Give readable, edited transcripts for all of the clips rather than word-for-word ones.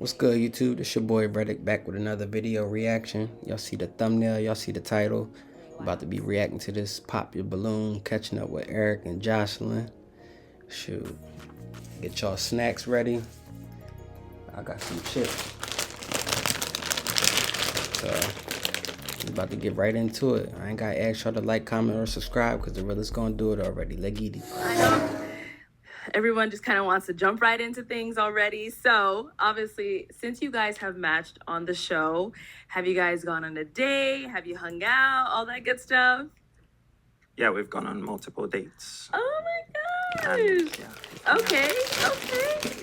What's good, YouTube? This your boy Reddick back with another video reaction. Y'all see the thumbnail, y'all see the title. About to be reacting to this Pop Your Balloon, catching up with Eric and Jocelyn. Shoot. Get y'all snacks ready. I got some chips. So, we about to get right into it. I ain't gotta ask y'all to like, comment, or subscribe because the realest gonna do it already. Let's get it. I know everyone just kind of wants to jump right into things already. So obviously, since you guys have matched on the show, have you guys gone on a date? Have you hung out? All that good stuff? Yeah, we've gone on multiple dates. Oh my gosh. And, yeah. Okay.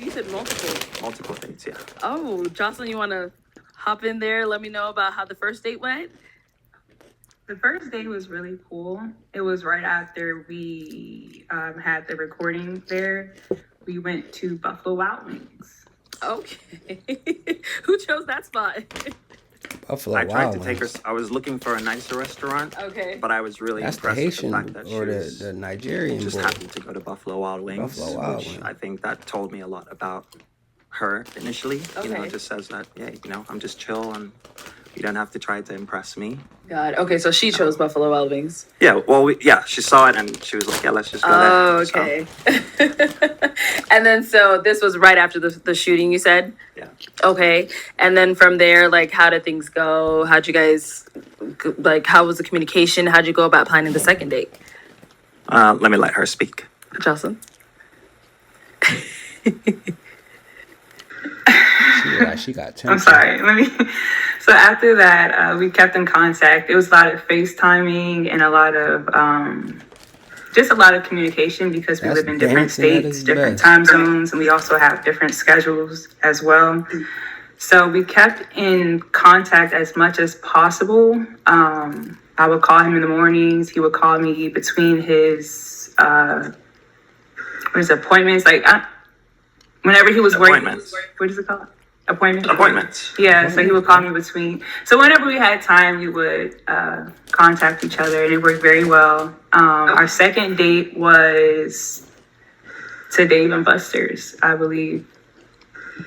You said multiple. Multiple dates, yeah. Oh, Jocelyn, you want to hop in there? Let me know about how the first date went. The first day was really cool. It was right after we had the recording there. We went to Buffalo Wild Wings. Okay. Who chose that spot? Buffalo I tried Wild to take her. Wings. I was looking for a nicer restaurant. Okay. But I was really That's the impressed with Haitian the fact that or she was the Nigerian just boy. happy to go to Buffalo Wild Wings. Buffalo Wild which Wings. I think that told me a lot about her initially. You know, Okay. it just says that, yeah, you know, I'm just chill and you don't have to try to impress me. God. Okay, so she chose Buffalo Wild Wings. Yeah, well, she saw it and she was like, yeah, let's just go Oh, there. okay. And then, so this was right after the shooting, you said? Yeah. Okay. And then from there, like, how did things go? How'd you guys, like, how was the communication? How'd you go about planning the second date? Let me let her speak. Jocelyn? She got 10. I'm sorry. So after that, we kept in contact. It was a lot of FaceTiming and a lot of just a lot of communication because we That's live in different dancing at states, its different best. time zones, and we also have different schedules as well. So we kept in contact as much as possible. I would call him in the mornings. He would call me between his appointments. Like whenever he was working. Appointments. What is it called? Appointments. Appointments. Yeah, so he would call me between. So whenever we had time, we would contact each other, and it worked very well. Our second date was to Dave and Buster's, I believe.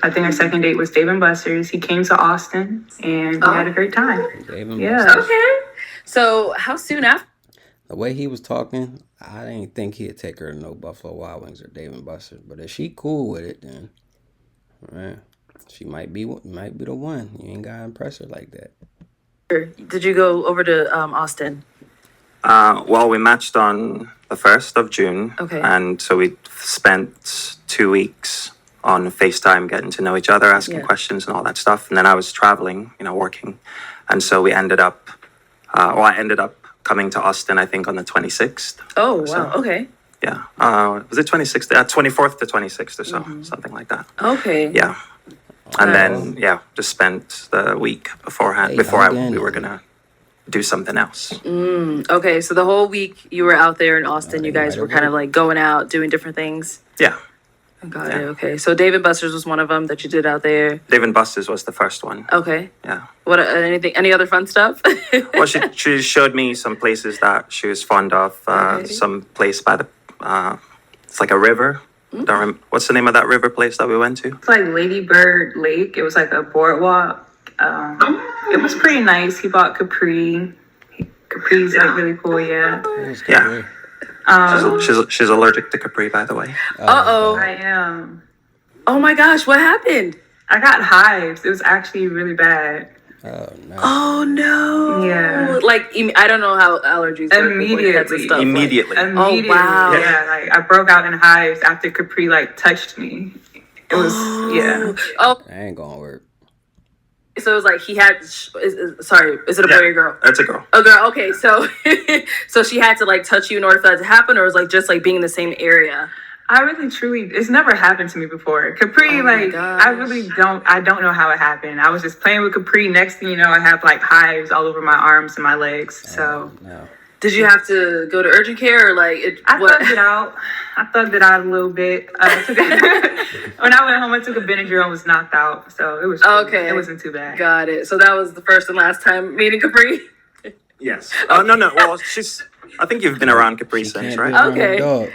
I think our second date was Dave and Buster's. He came to Austin, and we had a great time. Dave and Yeah. Buster's. Okay. So how soon after? The way he was talking, I didn't think he'd take her to no Buffalo Wild Wings or Dave and Buster's. But if she cool with it, then man, she might be the one. You ain't gotta impress her like that. Did you go over to Austin? Well, we matched on the 1st of June. Okay. And so we spent 2 weeks on FaceTime getting to know each other, asking Yeah. questions and all that stuff. And then I was traveling, working. And so we ended up, I ended up coming to Austin, I think, on the 26th. Oh, wow. So- Okay. Yeah. Was it 26th? 24th to 26th or so, something like that. Okay. Yeah. And then, just spent the week beforehand, Hey, before again. we were going to do something else. Okay, so the whole week you were out there in Austin, you guys right were kind of away. like going out, doing different things. Yeah. Got Yeah. it. Okay, so Dave and Buster's was one of them that you did out there. Dave and Buster's was the first one. Okay. Yeah. What? Any other fun stuff? Well, she showed me some places that she was fond of. Okay. Some place by the, it's like a river. Don't remember, what's the name of that river place that we went to? It's like Lady Bird Lake. It was like a boardwalk. It was pretty nice. He bought Capri. Capri's like really cool, yeah. It was Yeah. good. She's allergic to Capri, by the way. Uh-oh. I am. Oh my gosh, what happened? I got hives. It was actually really bad. Oh no. Oh no. Yeah. Like I don't know how allergies work with, like, pets and Immediately. stuff. Immediately. Immediately. wow. Yeah, like I broke out in hives after Capri like touched me. It was yeah. Oh, That ain't gonna work. so it was like he had. Sorry, is it a boy or a girl? That's a girl. A girl. Okay, so so she had to like touch you in order for that to happen, or was like just like being in the same area. I really truly it's never happened to me before. Capri, Oh my like gosh. I don't know how it happened. I was just playing with Capri. Next thing you know, I have like hives all over my arms and my legs. So No. Did you have to go to urgent care or like it? I What? thugged it out. I thugged it out a little bit. When I went home, I took a Benadryl and was knocked out. So it was cool. Okay. It wasn't too bad. Got it. So that was the first and last time meeting Capri. Yes. Oh, no. Well, I think you've been around Capri She since, can't right? be around Okay. a dog.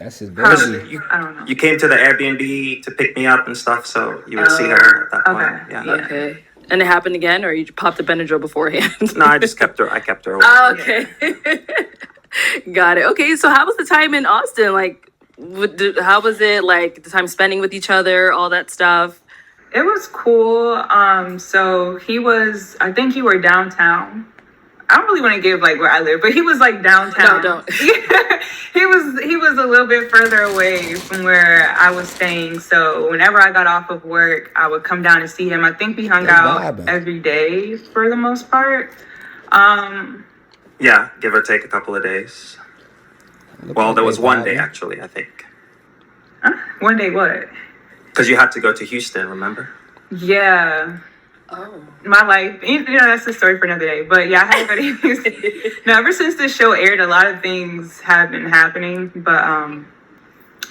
That's his Probably. baby. You, I don't know. you came to the Airbnb to pick me up and stuff, so you would see her at that point. Okay. Yeah. Okay. And it happened again, or you popped the Benadryl beforehand? No, I just kept her. I kept her away. Oh, okay. Got it. Okay, so how was the time in Austin? Like, how was it? Like the time spending with each other, all that stuff. It was cool. So I think you were downtown. I don't really want to give like where I live, but he was like downtown. No, don't. He was a little bit further away from where I was staying. So whenever I got off of work, I would come down and see him. I think we hung They out vibing. every day for the most part. Yeah, give or take a couple of days. Look Well, like there they was one day vibing. actually, I think, One day, what? because you had to go to Houston. Remember? Yeah. Oh. My life, that's a story for another day. But yeah, I had to go to Houston. Now, ever since the show aired, a lot of things have been happening. But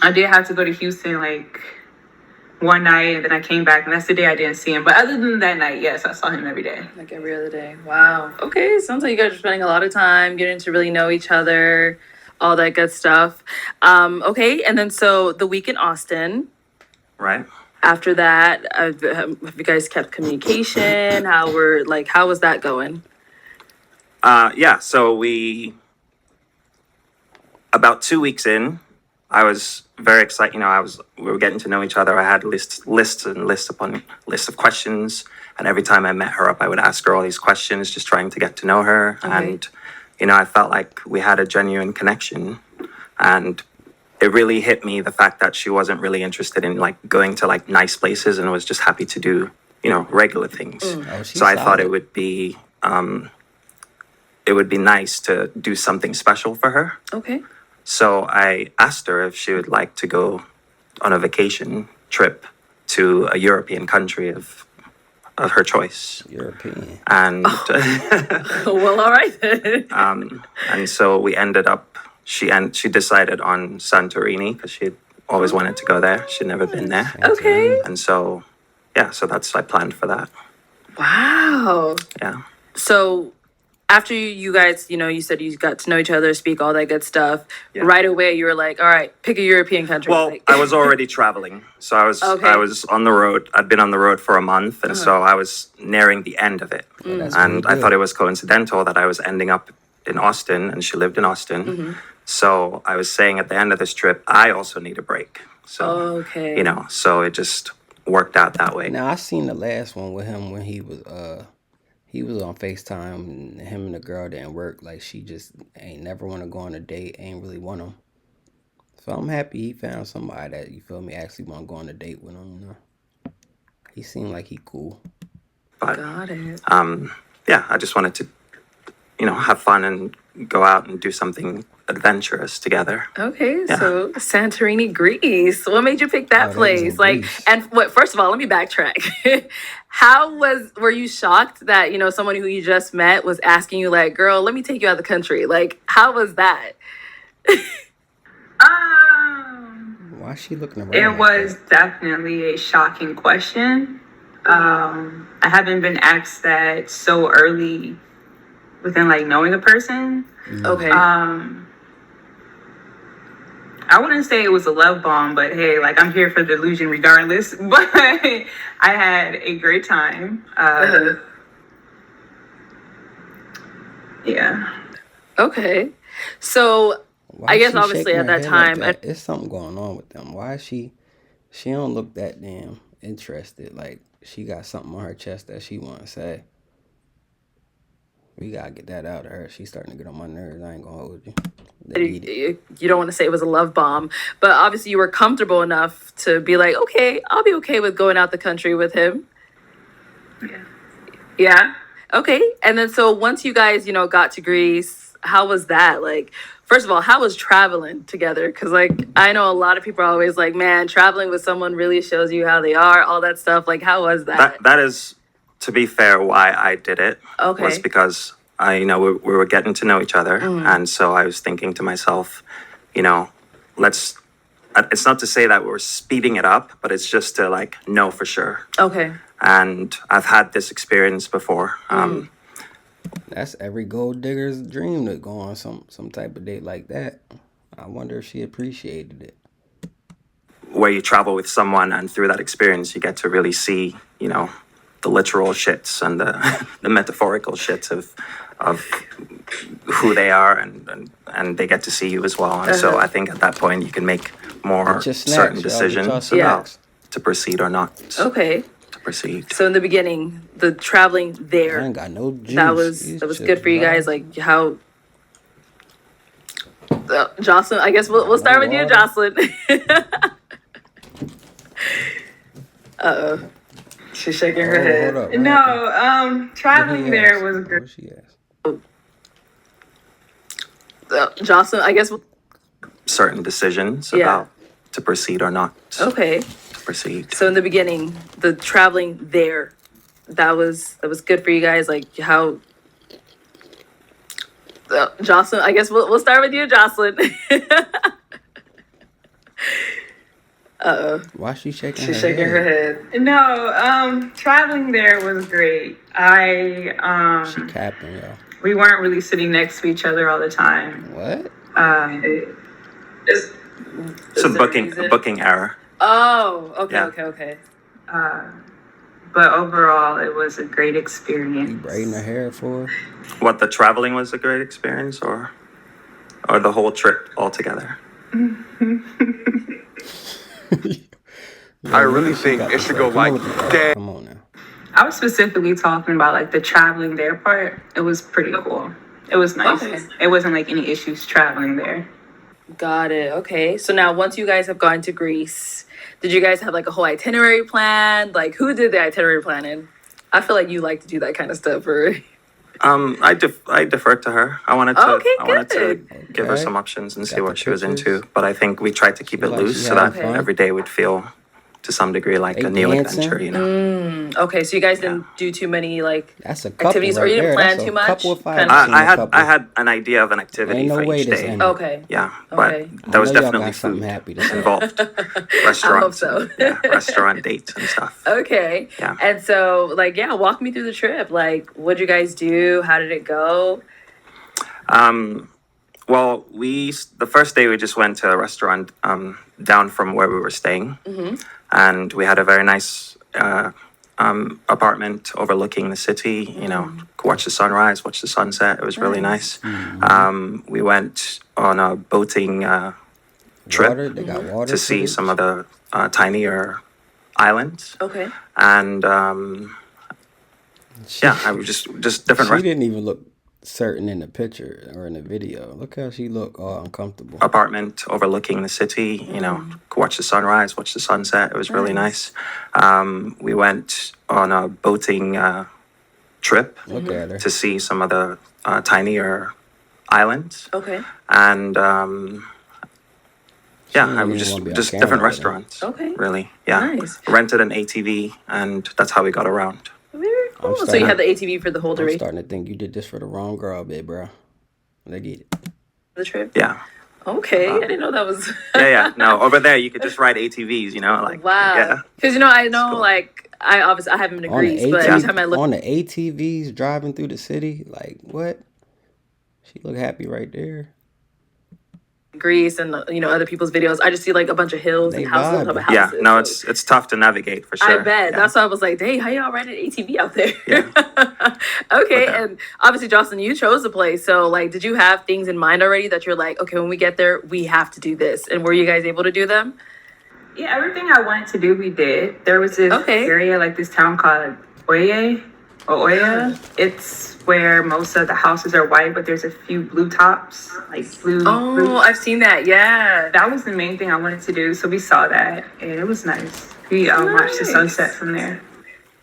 I did have to go to Houston like one night, and then I came back, and that's the day I didn't see him. But other than that night, yes, I saw him every day. Like every other day. Wow. Okay, sounds like you guys are spending a lot of time getting to really know each other, all that good stuff. Okay, and then so the week in Austin. Right? After that, have you guys kept communication? How was that going? Yeah. So about 2 weeks in, I was very excited. We were getting to know each other. I had lists and lists upon lists of questions, and every time I met her up, I would ask her all these questions, just trying to get to know her. Okay. And I felt like we had a genuine connection, and it really hit me the fact that she wasn't really interested in like going to like nice places and was just happy to do regular things. Oh, she's So I thought solid. it would be nice to do something special for her. Okay. So I asked her if she would like to go on a vacation trip to a European country of her choice. European. And Well, all right then. and so we ended up. She decided on Santorini because she had always wanted to go there. She'd never been there. Okay. And so, yeah, so I planned for that. Wow. Yeah. So after you guys, you said you got to know each other, speak all that good stuff. Yeah. Right away, you were like, all right, pick a European country. Well, Like- I was already traveling, so I was Okay. I was on the road. I'd been on the road for a month, and so I was nearing the end of it. That's And pretty I thought good. it was coincidental that I was ending up in Austin, and she lived in Austin. So I was saying at the end of this trip, I also need a break. So Okay. so it just worked out that way. Now I seen the last one with him when he was on FaceTime and him and the girl didn't work. Like she just ain't never want to go on a date, ain't really want him. So I'm happy he found somebody that, you feel me, actually want to go on a date with him. He seemed like he cool. But Got it. yeah, I just wanted to have fun and go out and do something adventurous together. Okay, so Santorini, Greece. What made you pick that Oh, that was in place? Like, Greece. and what? First of all, let me backtrack. Were you shocked that someone who you just met was asking you like, "Girl, let me take you out of the country"? Like, how was that? Why is she looking around? It like was that? definitely a shocking question. I haven't been asked that so early within like knowing a person. Okay. I wouldn't say it was a love bomb, but hey, like I'm here for the illusion regardless. But I had a great time. Yeah. Okay. So Why I is guess she obviously shaking at her that head like time, that? There's something going on with them. Why is she don't look that damn interested. Like she got something on her chest that she want to say. We gotta get that out of her. She's starting to get on my nerves. I ain't gonna hold you. you don't want to say it was a love bomb, but obviously you were comfortable enough to be like, okay, I'll be okay with going out the country with him. Yeah. Yeah. Okay. And then so once you guys, got to Greece, how was that? Like, first of all, how was traveling together? Because like I know a lot of people are always like, man, traveling with someone really shows you how they are, all that stuff. Like, how was that? That is, to be fair, why I did it. Okay. Was because we were getting to know each other, and so I was thinking to myself, let's. It's not to say that we're speeding it up, but it's just to like know for sure. Okay. And I've had this experience before. That's every gold digger's dream to go on some type of date like that. I wonder if she appreciated it. where you travel with someone, and through that experience you get to really see, the literal shits and the the metaphorical shits of who they are, and they get to see you as well. And so I think at that point you can make more Get your snacks, certain y'all. Get decisions y'all about snacks. to proceed or not Okay. to proceed. So in the beginning, the traveling I there, ain't got no juice. that was These that was chips good for you dry. guys. Like how Jocelyn, I guess we'll No start with you, water. Jocelyn. Uh-oh. She's shaking her Oh, head. hold up. What happened? No, What traveling he there asked? was Oh, great. what she asked? Jocelyn, I guess we'll, Certain decisions Yeah. about to proceed or not okay. to proceed. So in the beginning, the traveling there, that was good for you guys. Like how Jocelyn, I guess we'll start with you, Jocelyn. Uh-oh. Why she shaking She's her shaking her head? head. No, traveling there was great. She capping, y'all. We weren't really sitting next to each other all the time. What? It's Is a there reason? booking error. Oh, okay, Yeah. okay. But overall, it was a great You experience. braiding her hair for her? What, the traveling was a great experience, or the whole trip altogether? I really think it should go like that. Come on now. I was specifically talking about like the traveling there part. It was pretty cool. It was nice. Okay. It wasn't like any issues traveling there. Got it. Okay. So now once you guys have gone to Greece, did you guys have like a whole itinerary planned? Like who did the itinerary planning? I feel like you like to do that kind of stuff or I deferred to her. I wanted to Okay, I wanted to good. give her Okay. some options and see Got what the she was pictures. into. But I think we tried to keep Feel it like loose she so that having fun? every day would feel to some degree like They a new dancing? adventure. Okay, so you guys didn't do too many like That's a couple activities or right you didn't there. plan That's too a much? couple if I Kind ever of- seen I a had couple. I had an idea of an activity Ain't no for way each this day. ended. Okay. Yeah, Okay. but there was I know y'all definitely got something food happy to say. involved, I restaurants, hope so. and, yeah, restaurant dates and stuff. Okay. Yeah. And so like yeah, walk me through the trip. Like what'd you guys do? How did it go? Well, the first day we just went to a restaurant down from where we were staying, and we had a very nice apartment overlooking the city. Watch the sunrise, watch the sunset. It was really nice. We went on a boating trip Water? They got water to see footage? some of the tinier islands, Okay. and yeah, I was just different She didn't even look certain in the picture or in the video. Look how she looked all uncomfortable. apartment overlooking the city. Watch the sunrise, watch the sunset. It was really nice. We went on a boating trip Look at her. to see some of the tinier islands, Okay. and yeah, She I didn't was even wanna be on just camera different with her. restaurants. Okay. Really, yeah. Nice. Rented an ATV, and that's how we got around. Very cool. So starting- you had the ATV for the whole I'm duration starting to think you did this for the wrong girl, big bro. They get it. of the trip? Yeah, Okay. I didn't know that was yeah. No, over there you could just ride ATVs. Like Wow. yeah. Because I know cool. like I haven't been to On the, Greece, but every time I look on the ATVs driving through the city, like what? She look happy right there. at Greece and other people's videos, I just see like a bunch of hills They and houses on top of vibing. Yeah, houses. no, so it's tough to navigate for sure. I bet. Yeah. That's why I was like, dang, how y'all ride an ATV out there? Yeah. Okay, Okay. and obviously, Jocelyn, you chose the place. So, like, did you have things in mind already that you're like, okay, when we get there, we have to do this? And were you guys able to do them? Yeah, everything I wanted to do, we did. There was this Okay. area, like this town called Oya. It's where most of the houses are white, but there's a few blue tops, like blue. Oh, roofs. I've seen that. Yeah. That was the main thing I wanted to do. So we saw that, and it was nice. We watched the Nice. sunset from there.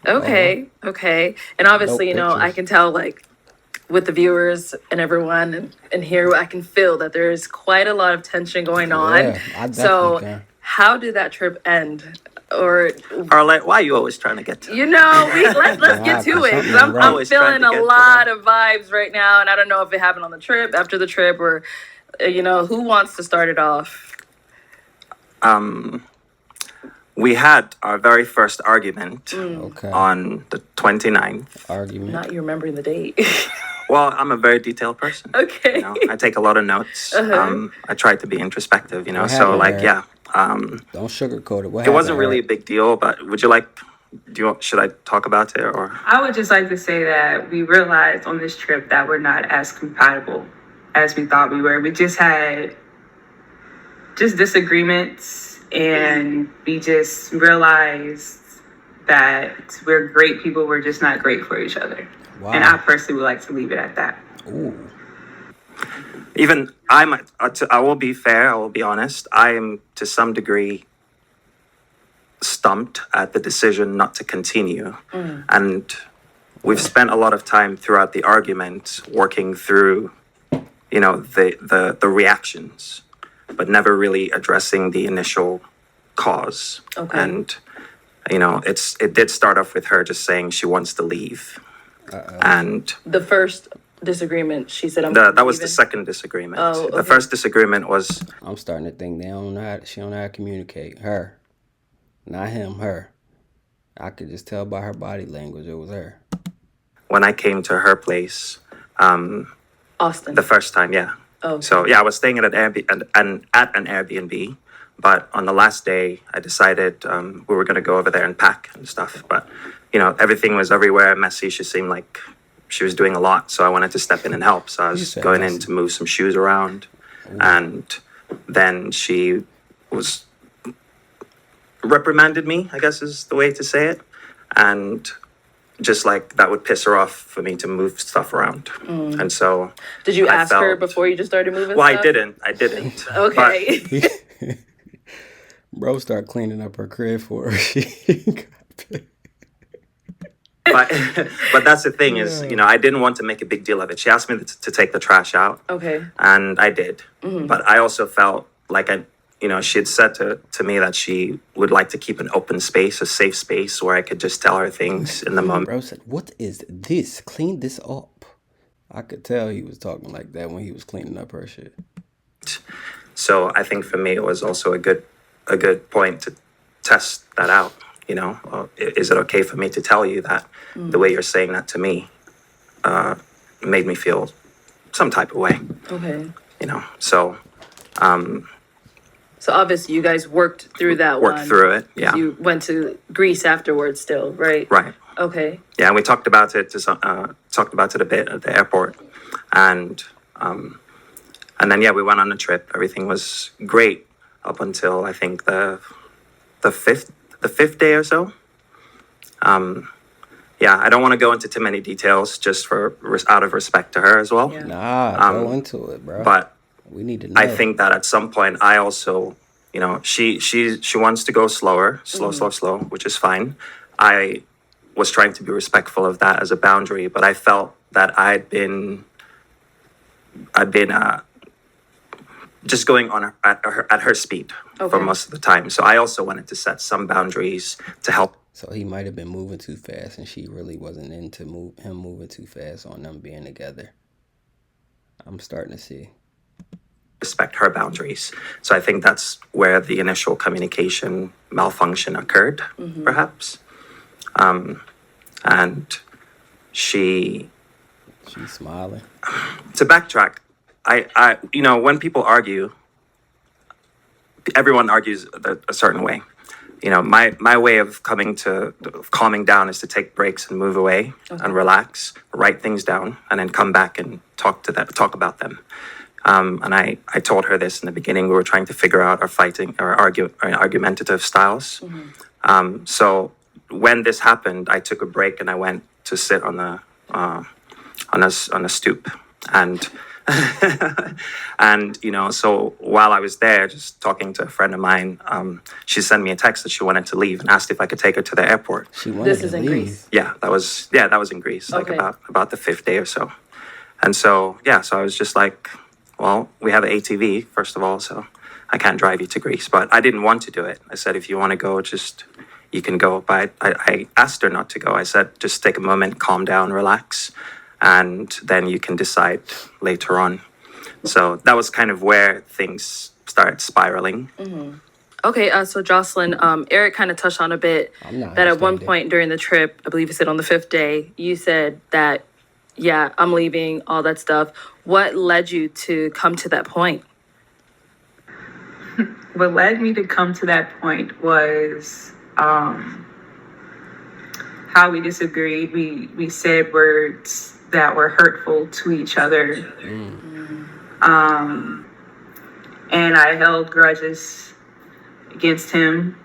Okay. Okay. And obviously, Dope I pictures. can tell, like, with the viewers and everyone and here, I can feel that there's quite a lot of tension going on. Yeah, I definitely So, can. how did that trip end? Or Arlette, why are you always trying to get to? let's get to it. 'Cause I'm Always trying feeling to a get to lot of vibes right now, and I don't know if it happened on the trip, after the trip, or who wants to start it off? We had our very first argument Okay. on the 29th. Argument. Not you remembering the date. Well, I'm a very detailed person. Okay. You know, I take a lot of notes. I try to be introspective, you know, What so happened, like, Eric? yeah. Don't sugarcoat it. What It happened, wasn't really a Eric? big deal, but would you like, should I talk about it or? I would just like to say that we realized on this trip that we're not as compatible as we thought we were. We just had disagreements, and we just realized that we're great people. We're just not great for each other. Wow. And I personally would like to leave it at that. Ooh. Even I will be fair, I will be honest. I am to some degree stumped at the decision not to continue. And we've spent a lot of time throughout the argument working through, you know, the reactions, but never really addressing the initial cause. Okay. And, you know, it did start off with her just saying she wants to leave. And The first disagreement, she said, that was the second disagreement. Oh, The okay. first disagreement was I'm starting to think she don't know how to communicate. Her. Not him, her. I could just tell by her body language it was her. when I came to her place Austin. the first time, yeah. Oh. So yeah, I was staying at an Airbnb, but on the last day, I decided we were gonna go over there and pack and stuff. But you know, everything was everywhere, messy. She seemed like she was doing a lot, so I wanted to step in and help. So I was said going messy. in to move some shoes around, and then she was reprimanded me, I guess is the way to say it, and just like that would piss her off for me to move stuff around. And so Did you I ask her felt- before you just started moving well, stuff? I didn't. Okay. Bro start cleaning up her crib for her. But but that's the thing is, you know, I didn't want to make a big deal of it. She asked me to take the trash out, Okay. and I did. But I also felt like you know, she had said to me that she would like to keep an open space, a safe space where I could just tell her things in the moment. Bro said, "What is this? Clean this up." I could tell he was talking like that when he was cleaning up her shit. So I think for me, it was also a good point to test that out. You know, is it okay for me to tell you that the way you're saying that to me made me feel some type of way? Okay. You know, so So obviously you guys worked through that worked one. through it. Yeah, You went to Greece afterwards still, right? right. Okay. Yeah, and we talked about it a bit at the airport, and then yeah, we went on a trip. Everything was great up until I think the fifth day or so. Yeah, I don't want to go into too many details, just out of respect to her as well. Yeah. Nah, go into it, bro. But we need to know. I think that at some point, I also, you know, she wants to go slow, which is fine. I was trying to be respectful of that as a boundary, but I felt that I'd been just going on at her speed for Okay. most of the time. So I also wanted to set some boundaries to help So he might have been moving too fast, and she really wasn't into him moving too fast on them being together. I'm starting to see. respect her boundaries. So I think that's where the initial communication malfunction occurred, perhaps. And she's smiling. to backtrack, I you know, when people argue, everyone argues a certain way. You know, my way of calming down is to take breaks and move away and relax, write things down, and then come back and talk about them. And I told her this in the beginning. We were trying to figure out our argumentative styles. So when this happened, I took a break and I went to sit on a stoop, and and you know, so while I was there, just talking to a friend of mine, she sent me a text that she wanted to leave and asked if I could take her to the airport. She wanted This to is in leave. Greece. Yeah, that was in Greece, like Okay. about the fifth day or so. And so yeah, so I was just like, well, we have an ATV, first of all, so I can't drive you to Greece. But I didn't want to do it. I said, if you want to go, you can go. But I asked her not to go. I said, just take a moment, calm down, relax, and then you can decide later on. So that was kind of where things started spiraling. Okay, so Jocelyn, Eric kind of touched on a bit I'm not that at one understanding. point during the trip, I believe you said on the 5th day, you said that, yeah, I'm leaving, all that stuff. What led you to come to that point? What led me to come to that point was how we disagreed. We said words that were hurtful to each other. And I held grudges against him,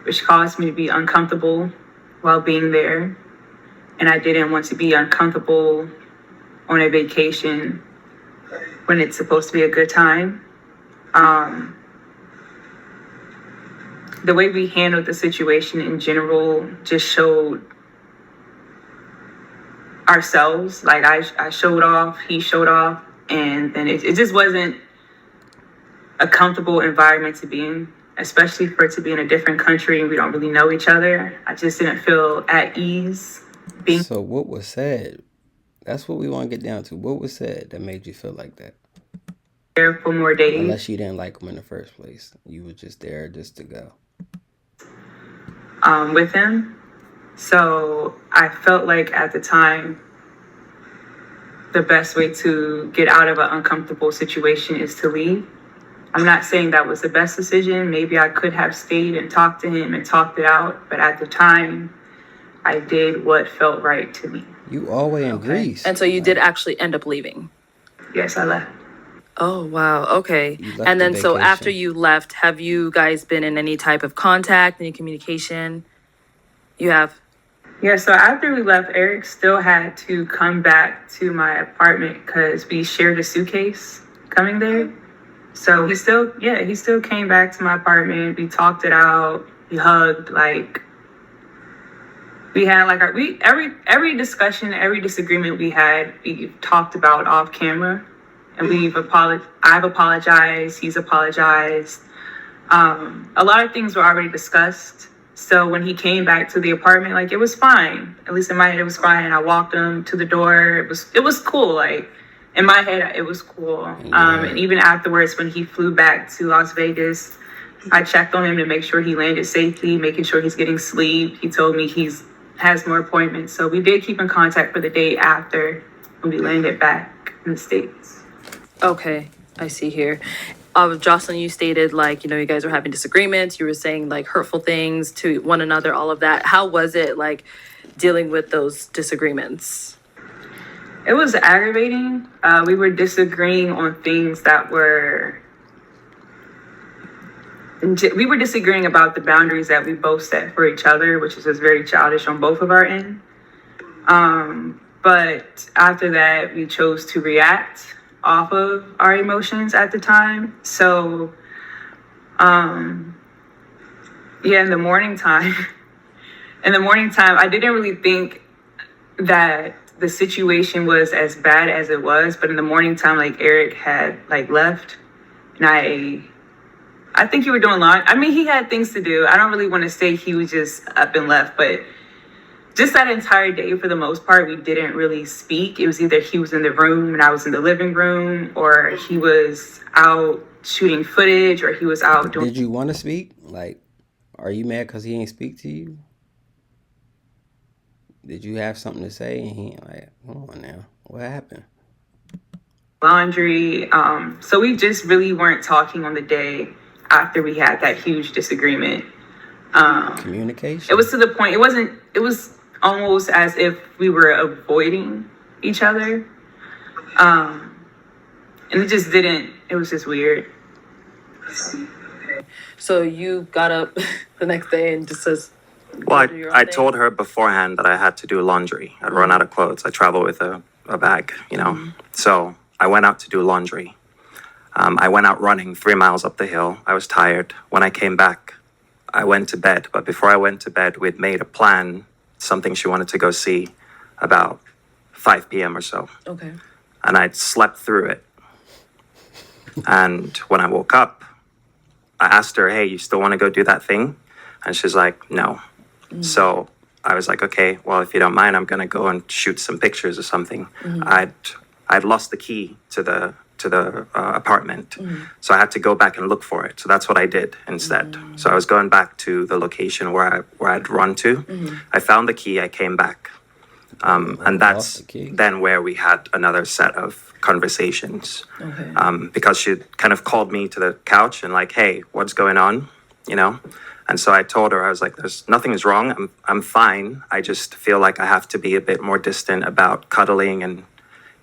which caused me to be uncomfortable while being there. And I didn't want to be uncomfortable on a vacation when it's supposed to be a good time. The way we handled the situation in general just showed ourselves. Like I showed off, he showed off, and then it just wasn't a comfortable environment to be in, especially for it to be in a different country and we don't really know each other. I just didn't feel at ease being. So what was said? That's what we want to get down to. What was said that made you feel like that? There for more days. Unless you didn't like him in the first place. You were just there just to go. With him. So I felt like at the time, the best way to get out of an uncomfortable situation is to leave. I'm not saying that was the best decision. Maybe I could have stayed and talked to him and talked it out. But at the time, I did what felt right to me. You always in Greece. And so you did actually end up leaving? Yes, I left. Oh, wow. Okay. You left And the then so vacation. after you left, have you guys been in any type of contact, any communication? You have? Yeah, so after we left, Eric still had to come back to my apartment because we shared a suitcase coming there. So he still came back to my apartment. We talked it out. We hugged. Like we had like every discussion, every disagreement we had, we talked about off camera, and I've apologized. He's apologized. A lot of things were already discussed. So when he came back to the apartment, like it was fine. At least in my head, it was fine. I walked him to the door. It was cool. Like in my head, it was cool. And even afterwards, when he flew back to Las Vegas, I checked on him to make sure he landed safely, making sure he's getting sleep. He told me has more appointments. So we did keep in contact for the day after when we landed back in the States. Okay, I see here. Jocelyn, you stated like, you guys were having disagreements. You were saying like hurtful things to one another, all of that. How was it like dealing with those disagreements? It was aggravating. We were disagreeing on things that we were disagreeing about the boundaries that we both set for each other, which is just very childish on both of our end. But after that, we chose to react off of our emotions at the time. So, in the morning time, I didn't really think that the situation was as bad as it was. But in the morning time, like Eric had like left, and I think you were doing long. I mean, he had things to do. I don't really want to say he was just up and left, but just that entire day, for the most part, we didn't really speak. It was either he was in the room and I was in the living room, or he was out shooting footage, or he was out doing. Did you want to speak? Like, are you mad because he ain't speak to you? Did you have something to say? And he like, come on now, what happened? Laundry. So we just really weren't talking on the day after we had that huge disagreement. Communication. It was to the point. It was almost as if we were avoiding each other. And it just didn't. It was just weird. So you got up the next day and just says, Well, do your own I thing? told her beforehand that I had to do laundry. I'd run out of clothes. I travel with a bag, So I went out to do laundry. I went out running 3 miles up the hill. I was tired. When I came back, I went to bed. But before I went to bed, we'd made a plan, something she wanted to go see about 5 p.m. or so. Okay. And I'd slept through it. And when I woke up, I asked her, hey, you still want to go do that thing? And she's like, no. So I was like, okay, well, if you don't mind, I'm going to go and shoot some pictures or something. I'd lost the key to the to the apartment. So I had to go back and look for it. So that's what I did instead. So I was going back to the location where I'd run to. I found the key. I came back. And that's then where we had another set of conversations. Because she kind of called me to the couch and like, hey, what's going on? You know? And so I told her, I was like, nothing's wrong. I'm fine. I just feel like I have to be a bit more distant about cuddling and,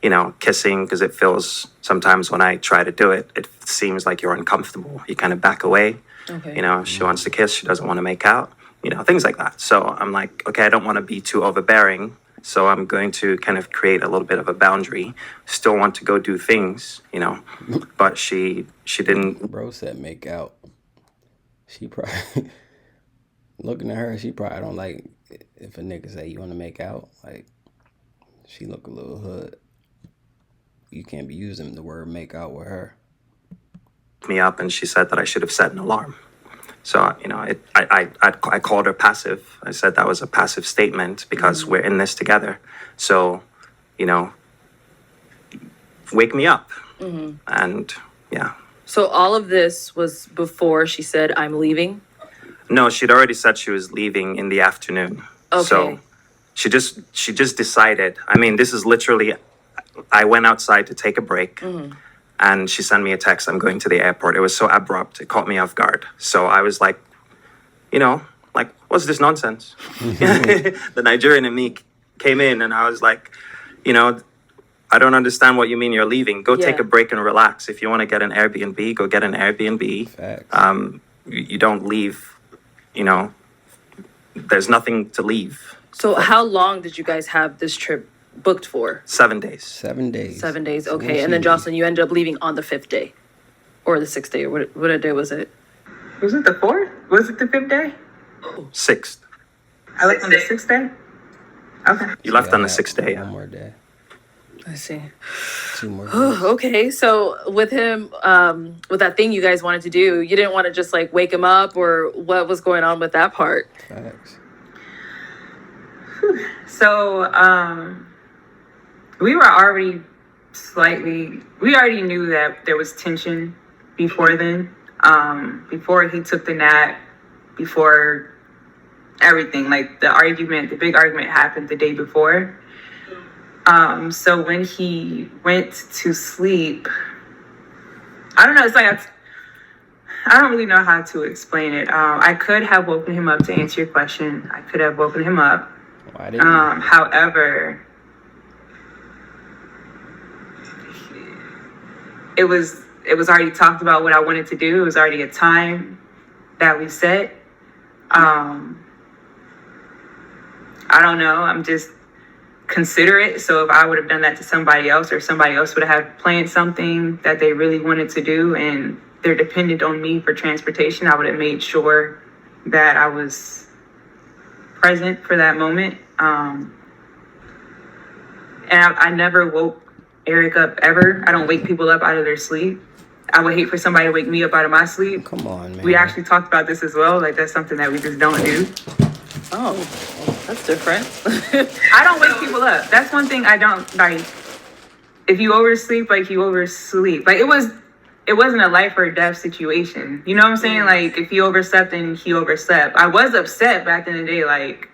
you know, kissing, because it feels sometimes when I try to do it, it seems like you're uncomfortable. You kind of back away. You know, she wants to kiss, she doesn't want to make out, you know, things like that. So I'm like, okay, I don't want to be too overbearing. So I'm going to kind of create a little bit of a boundary. Still want to go do things, you know, but she didn't. Bro said make out. She probably, looking at her, she probably don't like if a nigga say you want to make out. Like, she look a little hood. You can't be using the word make out with her. Me up, and she said that I should have set an alarm. So, you know, I called her passive. I said that was a passive statement because we're in this together. So, you know, wake me up. And yeah. So all of this was before she said, I'm leaving? No, she'd already said she was leaving in the afternoon. Okay. So she just decided. I mean, this is literally, I went outside to take a break. And she sent me a text, I'm going to the airport. It was so abrupt. It caught me off guard. So I was like, you know, like, what's this nonsense? The Nigerian in me came in and I was like, you know, I don't understand what you mean you're leaving. Go take a break and relax. If you want to get an Airbnb, go get an Airbnb. Facts. You don't leave, you know, there's nothing to leave. So how long did you guys have this trip booked for? 7 days. 7 days. 7 days, So okay. when And then she- Jocelyn, you ended up leaving on the 5th day. Or the 6th day, or what day was it? Was it the 4th? Was it the 5th day? 6th. I left on the 6th day? Okay. You left on the Yeah, 6th day. One Yeah. more day. I see. 2 more days. Okay, so with him, with that thing you guys wanted to do, you didn't want to just like wake him up, or what was going on with that part? Facts. So, we already knew that there was tension before then. Before he took the nap, before everything, like the big argument happened the day before. So when he went to sleep, I don't know, it's like, I don't really know how to explain it. I could have woken him up to answer your question. I could have woken him up. Why didn't you? However, it was already talked about what I wanted to do. It was already a time that we set. I don't know. I'm just considerate. So if I would have done that to somebody else, or somebody else would have planned something that they really wanted to do and they're dependent on me for transportation, I would have made sure that I was present for that moment. And I never woke Eric up ever. I don't wake people up out of their sleep. I would hate for somebody to wake me up out of my sleep. Come on, man. We actually talked about this as well. Like, that's something that we just don't do. Oh, that's different. I don't wake people up. That's one thing I don't like. If you oversleep, like, you oversleep. Like, it wasn't a life or death situation. You know what I'm saying? Like, if he overslept, then he overslept. I was upset back in the day. Like,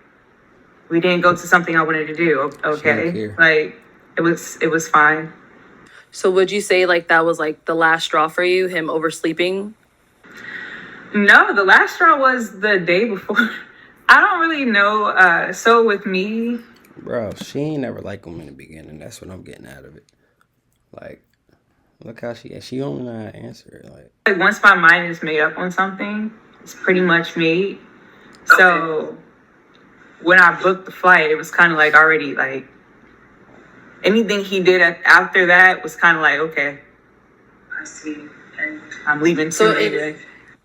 we didn't go to something I wanted to do. Okay, like, it was fine. So would you say like that was like the last straw for you, him oversleeping? No, the last straw was the day before. I don't really know. So with me, Bro, she ain't never liked him in the beginning. That's what I'm getting out of it. Like, look how she don't know how to answer it. like, once my mind is made up on something, it's pretty much made. So when I booked the flight, it was kind of like already like anything he did after that was kind of like, okay, I see. I'm leaving So soon.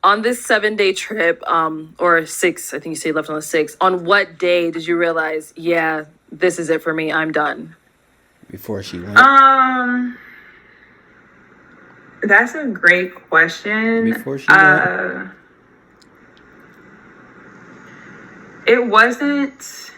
on this 7-day trip, or 6, I think you said you left on the 6th. On what day did you realize, yeah, this is it for me, I'm done? Before she went. That's a great question. Before she went. It wasn't.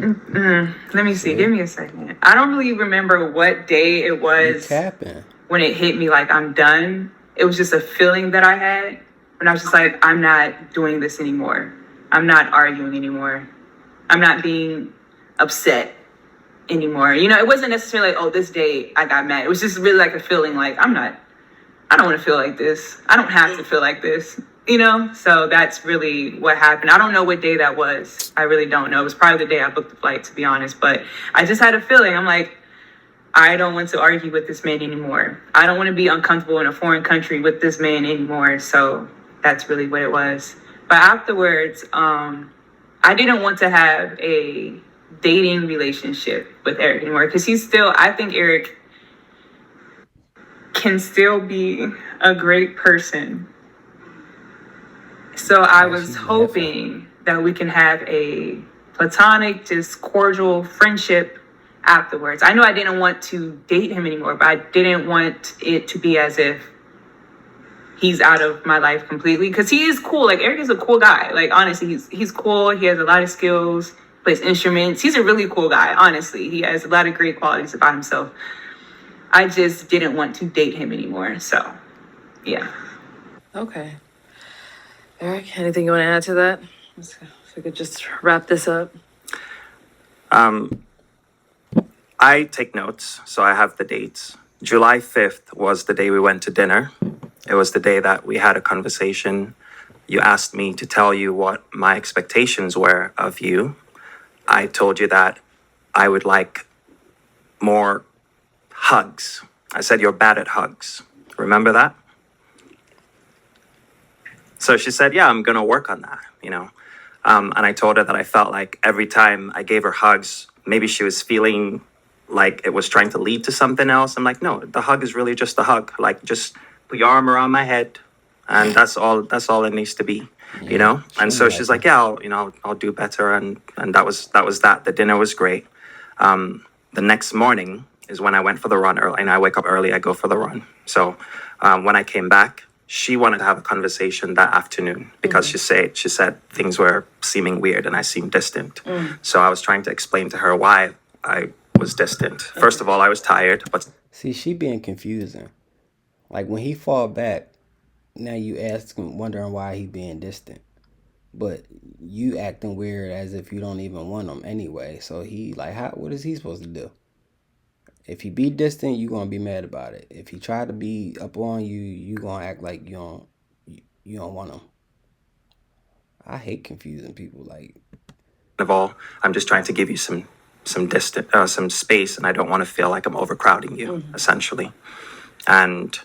Let me see. Give me a second. I don't really remember what day it was Capping. when it hit me like I'm done. It was just a feeling that I had when I was just like, I'm not doing this anymore. I'm not arguing anymore. I'm not being upset anymore. You know, it wasn't necessarily like, oh, this day I got mad. It was just really like a feeling like I don't want to feel like this. I don't have to feel like this, you know? So that's really what happened. I don't know what day that was. I really don't know. It was probably the day I booked the flight, to be honest. But I just had a feeling. I'm like, I don't want to argue with this man anymore. I don't want to be uncomfortable in a foreign country with this man anymore. So that's really what it was. But afterwards, I didn't want to have a dating relationship with Eric anymore because I think Eric can still be a great person. So I was hoping that we can have a platonic, just cordial friendship afterwards. I know I didn't want to date him anymore, but I didn't want it to be as if he's out of my life completely because he is cool. Like Eric is a cool guy. Like honestly, he's cool. He has a lot of skills, plays instruments. He's a really cool guy. Honestly, he has a lot of great qualities about himself. I just didn't want to date him anymore. So, yeah. Okay. Eric, anything you want to add to that? If we could just wrap this up. I take notes, so I have the dates. July 5th was the day we went to dinner. It was the day that we had a conversation. You asked me to tell you what my expectations were of you. I told you that I would like more hugs. I said you're bad at hugs. Remember that? So she said, yeah, I'm going to work on that, you know. And I told her that I felt like every time I gave her hugs, maybe she was feeling like it was trying to lead to something else. I'm like, no, the hug is really just a hug. Like, just put your arm around my head, and that's all it needs to be, you know. And so she's like, yeah, I'll do better, and that was that. The dinner was great. The next morning is when I went for the run early, and I wake up early, I go for the run. So when I came back, she wanted to have a conversation that afternoon because she said things were seeming weird and I seemed distant. So I was trying to explain to her why I was distant. First of all, I was tired, but See, she being confusing. Like when he fall back, now you ask him, wondering why he being distant. But you acting weird as if you don't even want him anyway. So he like, what is he supposed to do? If he be distant, you gonna be mad about it. If he try to be up on you, you gonna act like you don't want him. I hate confusing people. Like, of all, I'm just trying to give you some some space, and I don't want to feel like I'm overcrowding you, essentially. And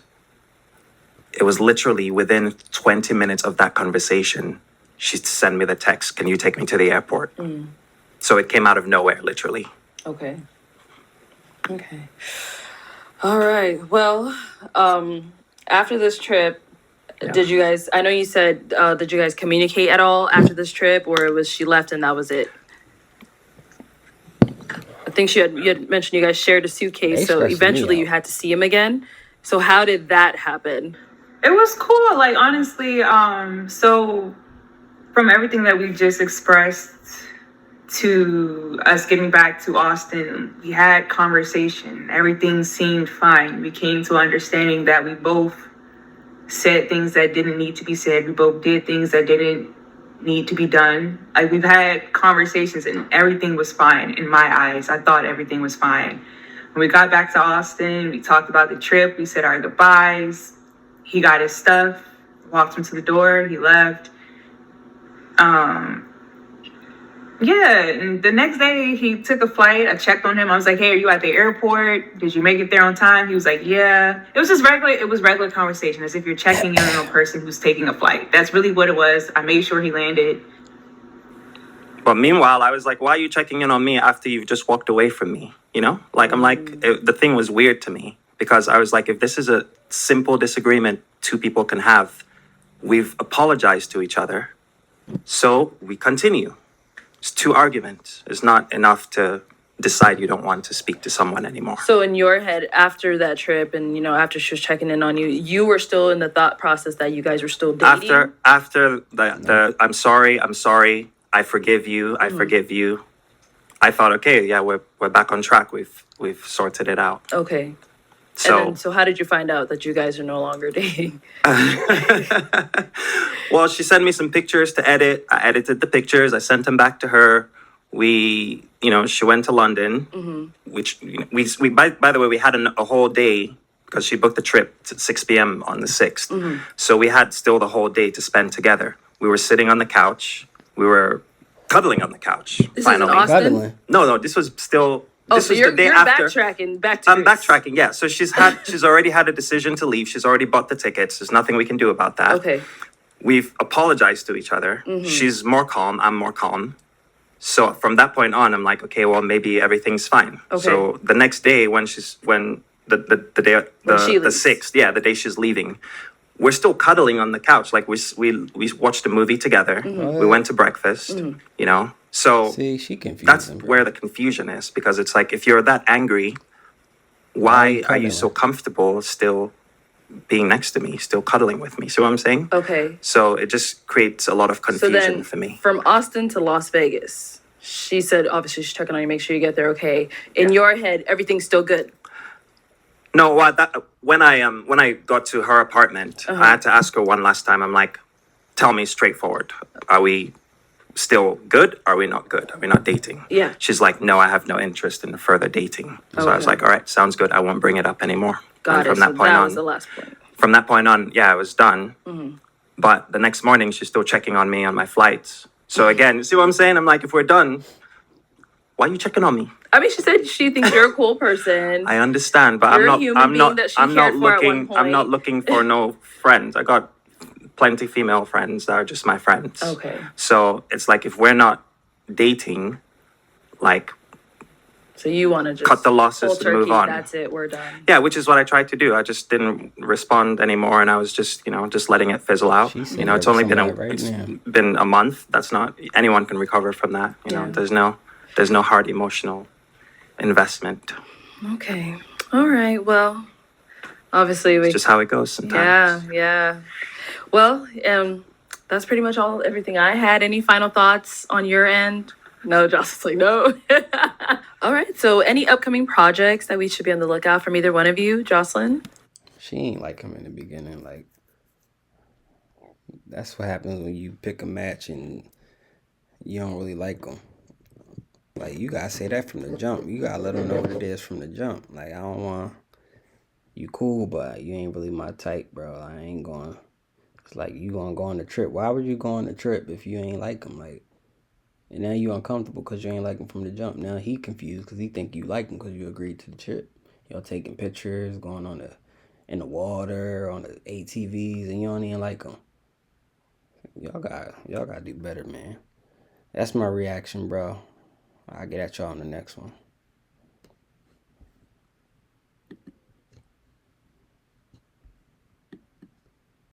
it was literally within 20 minutes of that conversation, she sent me the text, "Can you take me to the airport?" So it came out of nowhere, literally. Okay. All right. Well, after this trip, did you guys, I know you said, did you guys communicate at all after this trip, or was she left and that was it? I think you had mentioned you guys shared a suitcase, so eventually you had to see him again. So how did that happen? It was cool. Like, honestly, so from everything that we just expressed to us getting back to Austin, we had conversation. Everything seemed fine. We came to understanding that we both said things that didn't need to be said. We both did things that didn't need to be done. Like, we've had conversations and everything was fine in my eyes. I thought everything was fine. When we got back to Austin, we talked about the trip. We said our goodbyes. He got his stuff, walked him to the door. He left. Yeah, and the next day he took a flight. I checked on him. I was like, "Hey, are you at the airport? Did you make it there on time?" He was like, "Yeah." It was just regular. It was regular conversation, as if you're checking in on a person who's taking a flight. That's really what it was. I made sure he landed. But meanwhile, I was like, "Why are you checking in on me after you've just walked away from me?" You know, like the thing was weird to me because I was like, if this is a simple disagreement two people can have, we've apologized to each other, so we continue. It's two arguments. It's not enough to decide you don't want to speak to someone anymore. So in your head, after that trip and, after she was checking in on you, you were still in the thought process that you guys were still dating? After the I'm sorry, I forgive you, I thought, okay, yeah, we're back on track. We've sorted it out. Okay. So, And then, so how did you find out that you guys are no longer dating? well, she sent me some pictures to edit. I edited the pictures. I sent them back to her. She went to London, which we by the way, we had a whole day because she booked the trip at 6 p.m. on the 6th. So we had still the whole day to spend together. We were sitting on the couch. We were cuddling on the couch. This finally. is in Austin? Cuddling. No, this was still. This so was you're, the day you're after. backtracking back to I'm Greece. backtracking, yeah. So she's already had a decision to leave. She's already bought the tickets. There's nothing we can do about that. Okay. We've apologized to each other. She's more calm. I'm more calm. So from that point on, I'm like, okay, well, maybe everything's fine. Okay. So the next day, when the day she the leaves. 6th, yeah, the day she's leaving, we're still cuddling on the couch. Like we watched a movie together. We went to breakfast. So See, she confused that's him, bro. where the confusion is, because it's like, if you're that angry, why are you cuddling? so comfortable still being next to me, still cuddling with me? See what I'm saying? Okay. So it just creates a lot of So confusion then, for me. from Austin to Las Vegas, she said, obviously, she's checking on you, make sure you get there okay. In your head, everything's still good. No, when I got to her apartment, I had to ask her one last time. I'm like, tell me straightforward. Are we still good? Are we not good? Are we not dating? Yeah. She's like, no, I have no interest in further dating. So I was Okay. like, all right, sounds good. I won't bring it up anymore. Got And it. from So that point that on, was the last point. from that point on, yeah, I was done. But the next morning, she's still checking on me on my flights. So again, you see what I'm saying? I'm like, if we're done, why are you checking on me? I mean, she said she thinks you're a cool person. I understand, but You're a I'm not. human I'm being not. that she I'm not cared for at one looking. I'm not point. looking for no friends. I got plenty female friends that are just my friends. Okay. So it's like, if we're not dating, like, So you want to just cut the losses cold and move turkey, on. That's it. We're done. yeah, which is what I tried to do. I just didn't respond anymore, and I was just, just letting it fizzle out. She's It's only been right now. been a month. That's not, anyone can recover from that. Yeah. There's no hard emotional investment. Okay. All right. Well, obviously we. It's just how it goes sometimes. Yeah. Well, that's pretty much everything I had. Any final thoughts on your end? No, Jocelyn's like, no. All right. So any upcoming projects that we should be on the lookout from either one of you, Jocelyn? She ain't like him in the beginning. Like, that's what happens when you pick a match and you don't really like them. Like, you gotta say that from the jump. You gotta let them know what it is from the jump. Like, I don't want, you cool, but you ain't really my type, bro. I ain't going. It's like, you gonna go on the trip. Why would you go on the trip if you ain't like him? Like, and now you uncomfortable because you ain't like him from the jump. Now he confused because he think you like him because you agreed to the trip. Y'all taking pictures, going on in the water, on the ATVs, and you don't even like him. Y'all gotta do better, man. That's my reaction, bro. I'll get at y'all on the next one.